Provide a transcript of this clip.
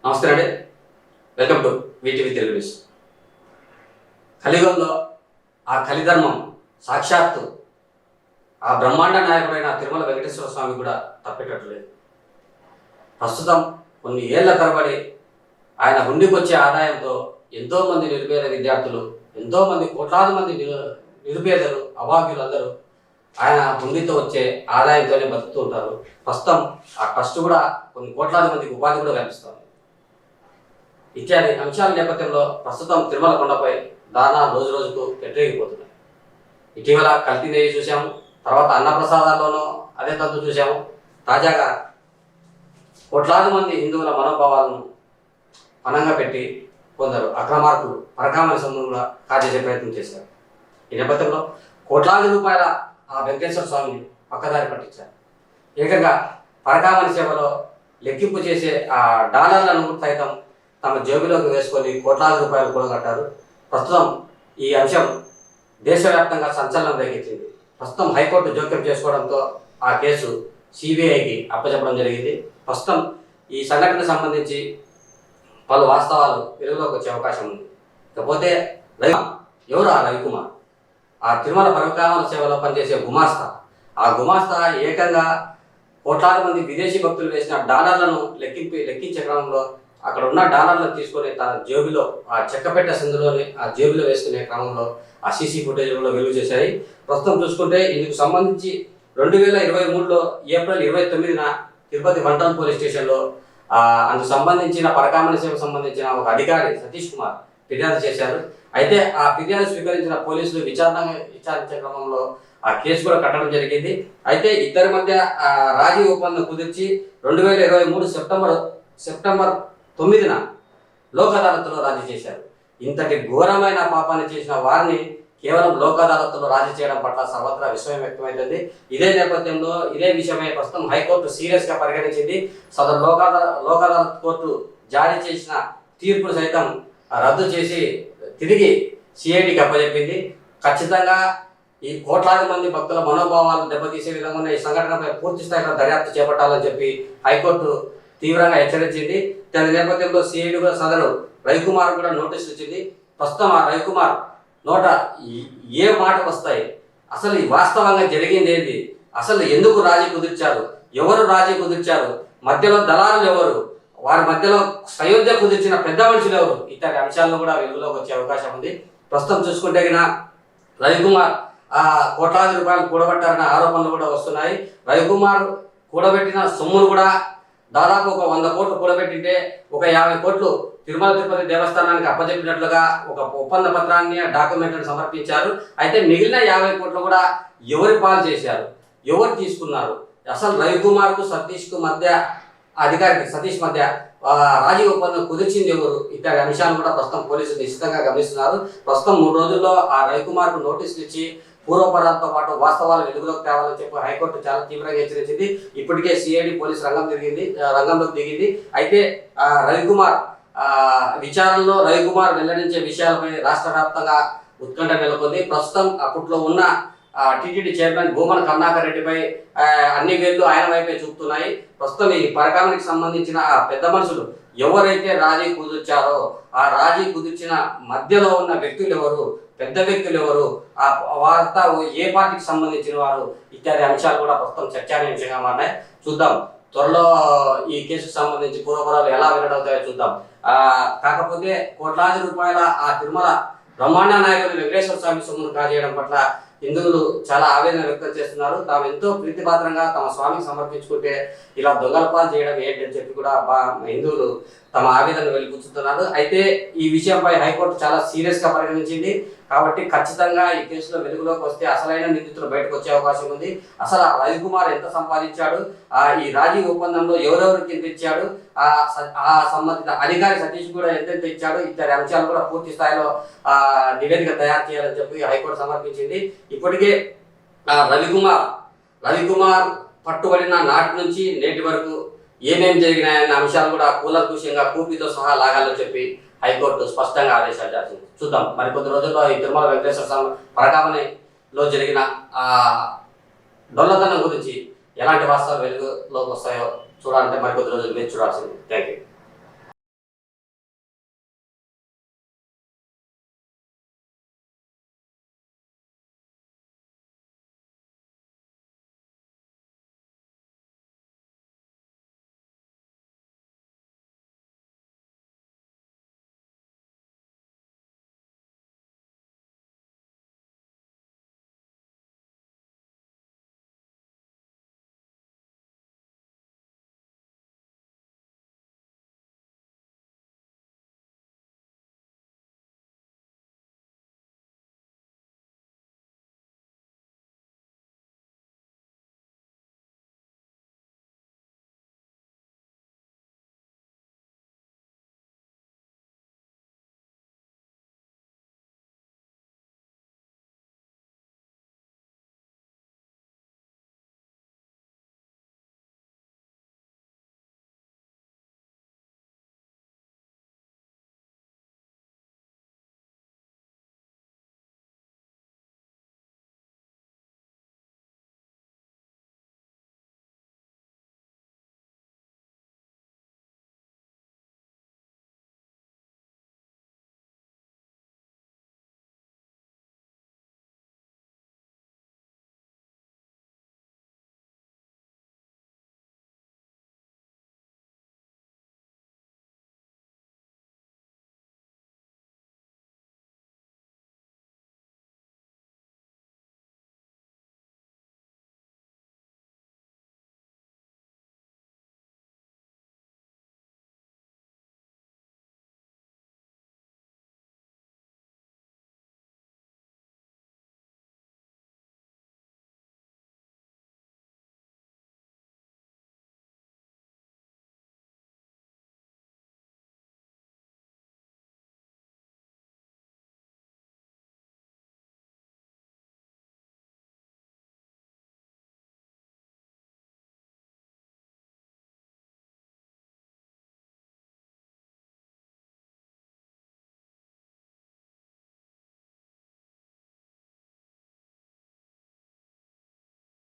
నమస్తే అండి, welcome to VTV Telugu news. కలియుగంలో ఆ కలిధర్మం సాక్షాత్తు ఆ బ్రహ్మాండ నాయకుడైన తిరుమల వెంకటేశ్వర స్వామి కూడా తప్పేటట్లేదు. ప్రస్తుతం కొన్ని ఏళ్ల తరబడి ఆయన హుండీకి వచ్చే ఆదాయంతో ఎంతోమంది నిరుపేద విద్యార్థులు, ఎంతోమంది కోట్లాది మంది నిరుపేదలు, అభాగ్యులు అందరూ ఆయన హుండీతో వచ్చే ఆదాయంతోనే బతుకుతూ ఉంటారు. ప్రస్తుతం ఆ ట్రస్ట్ కూడా కొన్ని కోట్లాది మందికి ఉపాధి కూడా కల్పిస్తుంది. ఇత్యాది అంశాల నేపథ్యంలో ప్రస్తుతం తిరుమల కొండపై దారుణాలు రోజు రోజుకు పెట్టరేగిపోతున్నాయి. ఇటీవల కల్తీ నెయ్యి చూసాము, తర్వాత అన్నప్రసాదాల్లోనూ అదే తంతు చూసాము. తాజాగా కోట్లాది మంది హిందువుల మనోభావాలను పణంగా పెట్టి కొందరు అక్రమార్కులు పరకామణి సొమ్ముగా కాజేసే ప్రయత్నం చేశారు. ఈ నేపథ్యంలో కోట్లాది రూపాయల ఆ వెంకటేశ్వర స్వామిని పక్కదారి పట్టించారు. ఏకంగా పరకామణి సేవలో లెక్కింపు చేసే ఆ డాలర్లను సైతం తమ జేబులోకి వేసుకొని కోట్లాది రూపాయలు కూడగట్టారు. ప్రస్తుతం ఈ అంశం దేశవ్యాప్తంగా సంచలనం రేకెత్తింది. ప్రస్తుతం హైకోర్టు జోక్యం చేసుకోవడంతో ఆ కేసు సిబిఐకి అప్పచెప్పడం జరిగింది. ప్రస్తుతం ఈ సంఘటనకు సంబంధించి పలు వాస్తవాలు వెలుగులోకి వచ్చే అవకాశం ఉంది. ఇకపోతే ఎవరు ఆ రవికుమార్? ఆ తిరుమల పరకామణి సేవలో పనిచేసే గుమాస్తా. ఆ గుమాస్తా ఏకంగా కోట్లాది మంది విదేశీ భక్తులు వేసిన డాలర్లను లెక్కించే క్రమంలో అక్కడ ఉన్న డాలర్లను తీసుకొని తన జేబులో ఆ చెక్కపెట్ట సందులోని ఆ జేబులో వేసుకునే క్రమంలో ఆ సీసీ ఫుటేజ్లో వెలుగు చేశాయి. ప్రస్తుతం చూసుకుంటే ఇందుకు సంబంధించి 2023లో ఏప్రిల్ 29న తిరుపతి వన్ టౌన్ పోలీస్ స్టేషన్లో అందుకు సంబంధించిన పరకామణి సేవకు సంబంధించిన ఒక అధికారి సతీష్ కుమార్ ఫిర్యాదు చేశారు. అయితే ఆ ఫిర్యాదు స్వీకరించిన పోలీసులు విచారించే క్రమంలో ఆ కేసు కూడా కట్టడం జరిగింది. అయితే ఇద్దరి మధ్య రాజీ ఒప్పందం కుదిర్చి 2023 సెప్టెంబర్ 9న లోక్ అదాలత్లో రాజీ చేశారు. ఇంతటి ఘోరమైన పాపాన్ని చేసిన వారిని కేవలం లోక్ అదాలత్లో రాజీ చేయడం పట్ల సర్వత్రా విస్మయం వ్యక్తమవుతుంది. ఇదే నేపథ్యంలో ఇదే విషయమై ప్రస్తుతం హైకోర్టు సీరియస్గా పరిగణించింది. సదరు లోక్ అదాలత్ కోర్టు జారీ చేసిన తీర్పును సైతం రద్దు చేసి తిరిగి సిఐడికి అప్పచెప్పింది. ఖచ్చితంగా ఈ కోట్లాది మంది భక్తుల మనోభావాలు దెబ్బతీసే విధంగా ఉన్న ఈ సంఘటనపై పూర్తి స్థాయిలో దర్యాప్తు చేపట్టాలని చెప్పి హైకోర్టు తీవ్రంగా హెచ్చరించింది. దాని నేపథ్యంలో సిఐడి కూడా సదరు రవికుమార్ కూడా నోటీసులు ఇచ్చింది. ప్రస్తుతం ఆ రవికుమార్ నోట ఏ మాట వస్తాయి, అసలు ఈ వాస్తవంగా జరిగింది ఏంటి, అసలు ఎందుకు రాజీ కుదిర్చారు, ఎవరు రాజీ కుదిర్చారు, మధ్యలో దళారులు ఎవరు, వారి మధ్యలో సయోధ్య కుదిర్చిన పెద్ద మనుషులు ఎవరు, ఇతర అంశాలను కూడా వెలుగులోకి వచ్చే అవకాశం ఉంది. ప్రస్తుతం చూసుకుంటే రవికుమార్ కోట్లాది రూపాయలు కూడబెట్టారన్న ఆరోపణలు కూడా వస్తున్నాయి. రవికుమార్ కూడబెట్టిన సొమ్మును కూడా దాదాపు ఒక 100 కోట్లు కూడబెట్టింటే ఒక 50 కోట్లు తిరుమల తిరుపతి దేవస్థానానికి అప్పచెప్పినట్లుగా ఒక ఒప్పంద పత్రాన్ని డాక్యుమెంట్లను సమర్పించారు. అయితే మిగిలిన 50 కోట్లు కూడా ఎవరి పాలు చేశారు, ఎవరు తీసుకున్నారు, అసలు రవికుమార్కు సతీష్కు మధ్య అధికారికి సతీష్ మధ్య రాజీ ఒప్పందం కుదిర్చింది ఎవరు, ఇతర అంశాలు కూడా ప్రస్తుతం పోలీసులు నిశ్చితంగా గమనిస్తున్నారు. ప్రస్తుతం 3 రోజుల్లో ఆ రవికుమార్కు నోటీసులు ఇచ్చి పూర్వపరాలతో పాటు వాస్తవాలు వెలుగులోకి తేవాలని చెప్పి హైకోర్టు చాలా తీవ్రంగా హెచ్చరించింది. ఇప్పటికే సిఐడి పోలీసు రంగంలోకి దిగింది. అయితే రవికుమార్ విచారణలో రవికుమార్ వెల్లడించే విషయాలపై రాష్ట్ర వ్యాప్తంగా ఉత్కంఠ నెలకొంది. ప్రస్తుతం అప్పట్లో ఉన్న టీటీడీ చైర్మన్ భూమన కరుణాకర్ రెడ్డిపై అన్ని వేళ్లు ఆయన వైపే చూపుతున్నాయి. ప్రస్తుతం ఈ పరకామణికి సంబంధించిన పెద్ద మనుషులు ఎవరైతే రాజీ కుదిర్చారో ఆ రాజీ కుదిర్చిన మధ్యలో ఉన్న వ్యక్తులు ఎవరు, పెద్ద వ్యక్తులు ఎవరు, ఆ వార్త ఏ పార్టీకి సంబంధించిన వారు, ఇత్యాది అంశాలు కూడా ప్రస్తుతం చర్చానీయాంశంగా మారినాయి. చూద్దాం త్వరలో ఈ కేసుకు సంబంధించి పూర్వపరాలు ఎలా వెల్లడవుతాయో చూద్దాం. కాకపోతే కోట్లాది రూపాయల ఆ తిరుమల బ్రహ్మాండ నాయకుడు వెంకటేశ్వర స్వామి సొమ్మును కాజేయడం పట్ల హిందువులు చాలా ఆవేదన వ్యక్తం చేస్తున్నారు. తాము ఎంతో ప్రీతిపాత్రంగా తమ స్వామికి సమర్పించుకుంటే ఇలా దొంగల పాలు చేయడం ఏంటని చెప్పి కూడా హిందువులు తమ ఆవేదన వెలిబుచ్చుతున్నారు. అయితే ఈ విషయంపై హైకోర్టు చాలా సీరియస్గా పరిగణించింది. కాబట్టి ఖచ్చితంగా ఈ కేసులో వెలుగులోకి వస్తే అసలైన నిందితులు బయటకు వచ్చే అవకాశం ఉంది. అసలు ఆ రవికుమార్ ఎంత సంపాదించాడు, ఈ రాజీ ఒప్పందంలో ఎవరెవరికి ఎంత ఇచ్చాడు, ఆ సంబంధిత అధికారి సతీష్ కూడా ఎంతెంత ఇచ్చాడు, ఇతర అంశాలు కూడా పూర్తి స్థాయిలో నివేదిక తయారు చేయాలని చెప్పి హైకోర్టు సమర్పించింది. ఇప్పటికే రవికుమార్ పట్టుబడిన నాటి నుంచి నేటి వరకు ఏమేమి జరిగినాయన్న అంశాలు కూడా కూలంకుషంగా కూపితో సహా లాగాలని చెప్పి హైకోర్టు స్పష్టంగా ఆదేశాలు జారీ చూద్దాం. మరికొద్ది రోజుల్లో ఈ తిరుమల వెంకటేశ్వర స్వామి పరకామణిలో జరిగిన డొల్లతనం గురించి ఎలాంటి వాస్తవాలు వెలుగులోకి వస్తాయో చూడాలంటే మరికొద్ది రోజులు వేచి చూడాల్సింది. Thank you.